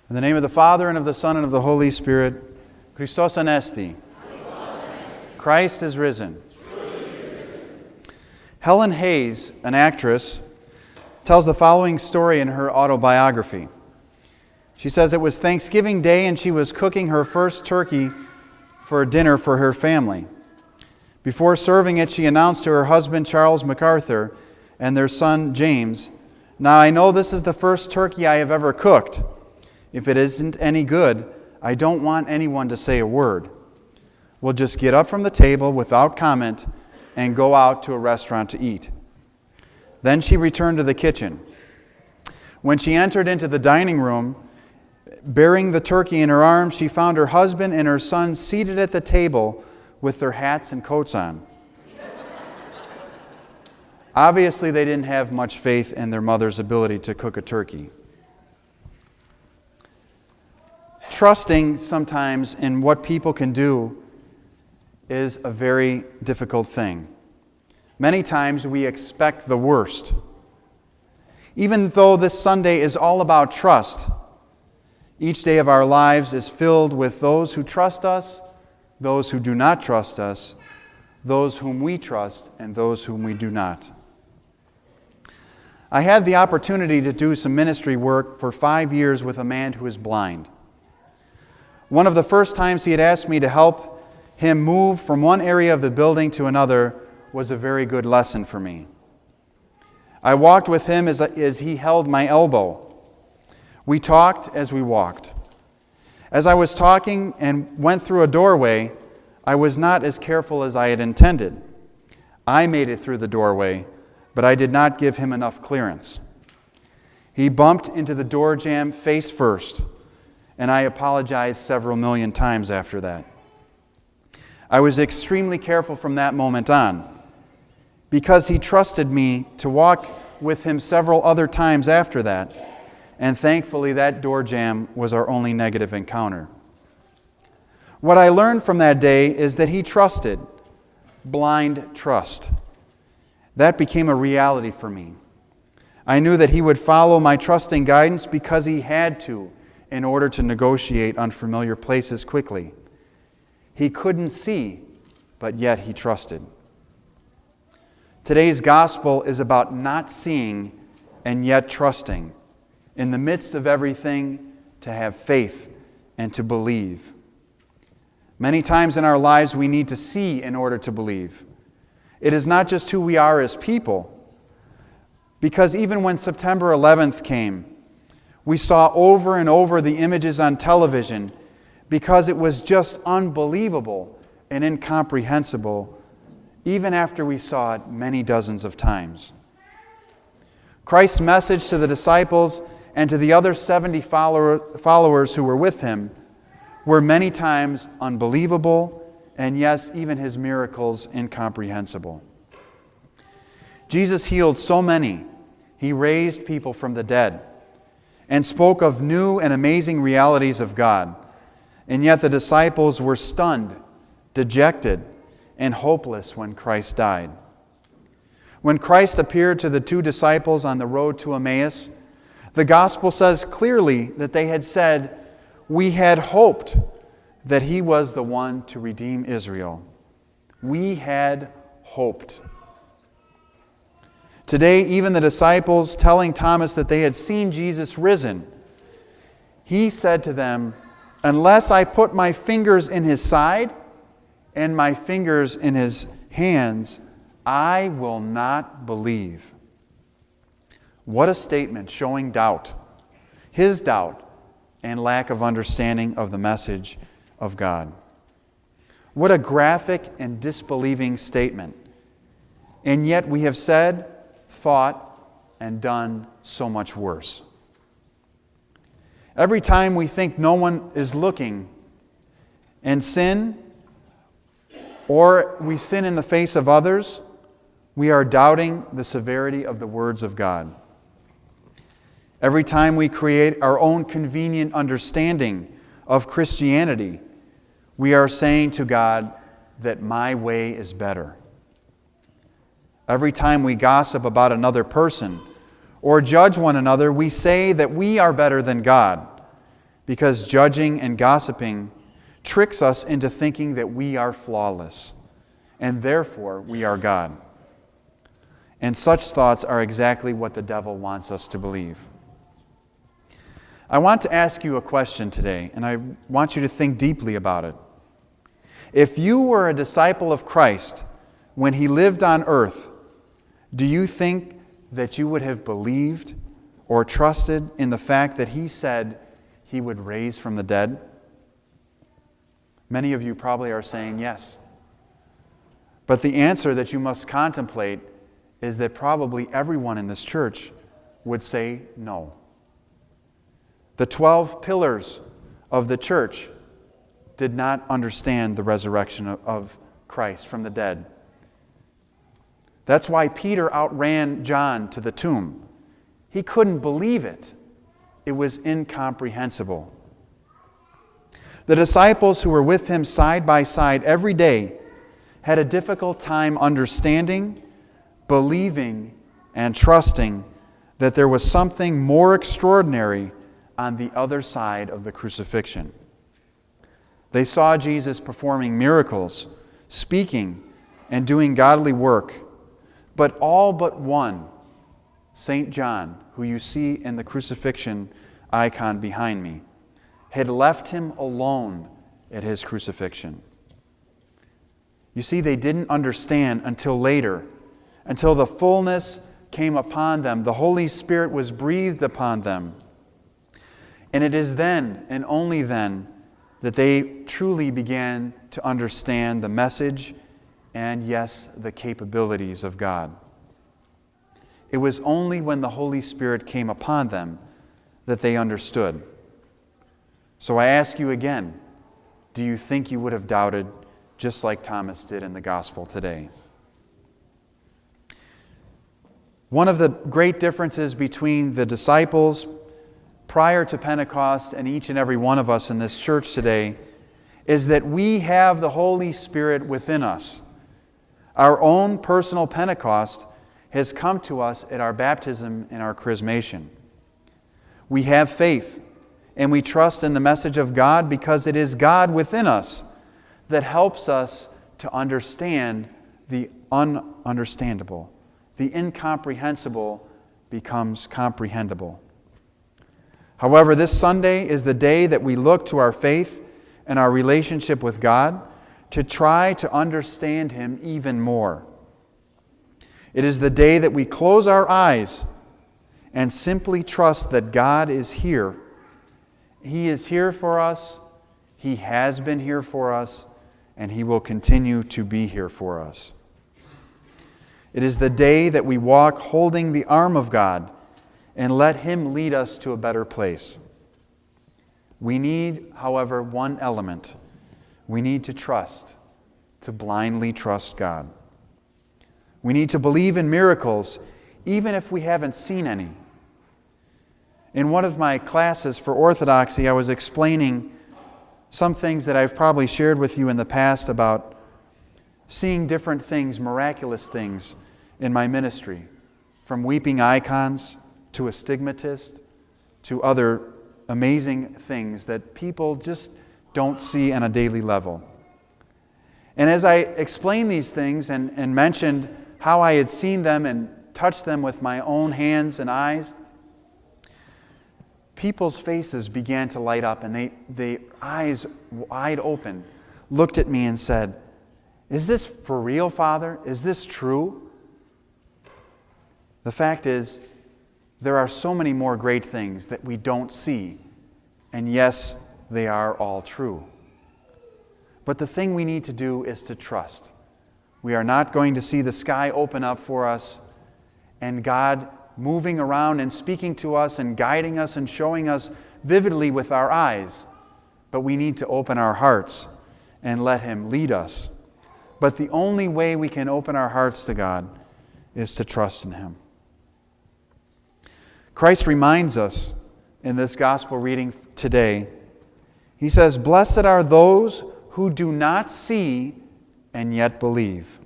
In the name of the Father, and of the Son, and of the Holy Spirit, Christos anesti. Christ is risen. Helen Hayes, an actress, tells the following story in her autobiography. She says it was Thanksgiving Day and she was cooking her first turkey for dinner for her family. Before serving it, she announced to her husband, Charles MacArthur, and their son, James, "Now I know this is the first turkey I have ever cooked. If it isn't any good, I don't want anyone to say a word. We'll just get up from the table without comment and go out to a restaurant to eat." Then she returned to the kitchen. When she entered into the dining room, bearing the turkey in her arms, she found her husband and her son seated at the table with their hats and coats on. Obviously, they didn't have much faith in their mother's ability to cook a turkey. Trusting sometimes in what people can do is a very difficult thing. Many times we expect the worst. Even though this Sunday is all about trust, each day of our lives is filled with those who trust us, those who do not trust us, those whom we trust, and those whom we do not. I had the opportunity to do some ministry work for 5 years with a man who is blind. One of the first times he had asked me to help him move from one area of the building to another was a very good lesson for me. I walked with him as he held my elbow. We talked as we walked. As I was talking and went through a doorway, I was not as careful as I had intended. I made it through the doorway, but I did not give him enough clearance. He bumped into the door jamb face first, and I apologized several million times after that. I was extremely careful from that moment on, because he trusted me to walk with him several other times after that, and thankfully that door jamb was our only negative encounter. What I learned from that day is that he trusted, blind trust. That became a reality for me. I knew that he would follow my trusting guidance because he had to in order to negotiate unfamiliar places quickly. He couldn't see, but yet he trusted. Today's gospel is about not seeing and yet trusting. In the midst of everything, to have faith and to believe. Many times in our lives we need to see in order to believe. It is not just who we are as people, because even when September 11th came, we saw over and over the images on television because it was just unbelievable and incomprehensible, even after we saw it many dozens of times. Christ's message to the disciples and to the other 70 followers who were with him were many times unbelievable, and yes, even his miracles incomprehensible. Jesus healed so many. He raised people from the dead and spoke of new and amazing realities of God. And yet the disciples were stunned, dejected, and hopeless when Christ died. When Christ appeared to the 2 disciples on the road to Emmaus, the gospel says clearly that they had said, "We had hoped that he was the one to redeem Israel." We had hoped. Today, even the disciples telling Thomas that they had seen Jesus risen, he said to them, "Unless I put my fingers in his side and my fingers in his hands, I will not believe." What a statement showing doubt, his doubt and lack of understanding of the message of God. What a graphic and disbelieving statement. And yet we have said, thought, and done so much worse. Every time we think no one is looking and sin, or we sin in the face of others, we are doubting the severity of the words of God. Every time we create our own convenient understanding of Christianity, we are saying to God that my way is better. Every time we gossip about another person or judge one another, we say that we are better than God, because judging and gossiping tricks us into thinking that we are flawless, and therefore we are God. And such thoughts are exactly what the devil wants us to believe. I want to ask you a question today, and I want you to think deeply about it. If you were a disciple of Christ when he lived on earth, do you think that you would have believed or trusted in the fact that he said he would raise from the dead? Many of you probably are saying yes. But the answer that you must contemplate is that probably everyone in this church would say no. The 12 pillars of the church did not understand the resurrection of Christ from the dead. That's why Peter outran John to the tomb. He couldn't believe it. It was incomprehensible. The disciples who were with him side by side every day had a difficult time understanding, believing, and trusting that there was something more extraordinary on the other side of the crucifixion. They saw Jesus performing miracles, speaking, and doing godly work, but all but one, St. John, who you see in the crucifixion icon behind me, had left him alone at his crucifixion. You see, they didn't understand until later, until the fullness came upon them. The Holy Spirit was breathed upon them. And it is then, and only then, that they truly began to understand the message and, yes, the capabilities of God. It was only when the Holy Spirit came upon them that they understood. So I ask you again, do you think you would have doubted just like Thomas did in the gospel today? One of the great differences between the disciples prior to Pentecost and each and every one of us in this church today is that we have the Holy Spirit within us. Our own personal Pentecost has come to us at our baptism and our chrismation. We have faith, and we trust in the message of God because it is God within us that helps us to understand the ununderstandable. The incomprehensible becomes comprehensible. However, this Sunday is the day that we look to our faith and our relationship with God to try to understand Him even more. It is the day that we close our eyes and simply trust that God is here. He is here for us, He has been here for us, and He will continue to be here for us. It is the day that we walk holding the arm of God and let Him lead us to a better place. We need, however, one element. We need to trust, to blindly trust God. We need to believe in miracles, even if we haven't seen any. In one of my classes for Orthodoxy, I was explaining some things that I've probably shared with you in the past about seeing different things, miraculous things, in my ministry, from weeping icons to a stigmatist to other amazing things that people just don't see on a daily level. And as I explained these things and mentioned how I had seen them and touched them with my own hands and eyes, people's faces began to light up, and they eyes wide open, looked at me and said, "Is this for real, Father? Is this true?" The fact is, there are so many more great things that we don't see, and yes, they are all true. But the thing we need to do is to trust. We are not going to see the sky open up for us and God moving around and speaking to us and guiding us and showing us vividly with our eyes. But we need to open our hearts and let Him lead us. But the only way we can open our hearts to God is to trust in Him. Christ reminds us in this gospel reading today, He says, "Blessed are those who do not see and yet believe."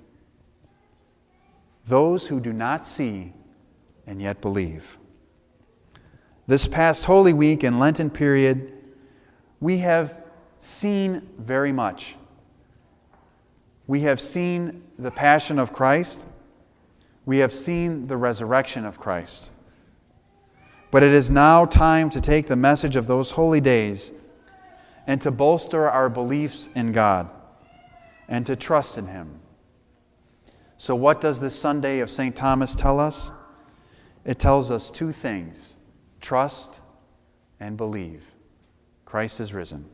Those who do not see and yet believe. This past Holy Week and Lenten period, we have seen very much. We have seen the passion of Christ. We have seen the resurrection of Christ. But it is now time to take the message of those holy days and to bolster our beliefs in God and to trust in Him. So what does this Sunday of St. Thomas tell us? It tells us two things: trust and believe. Christ is risen.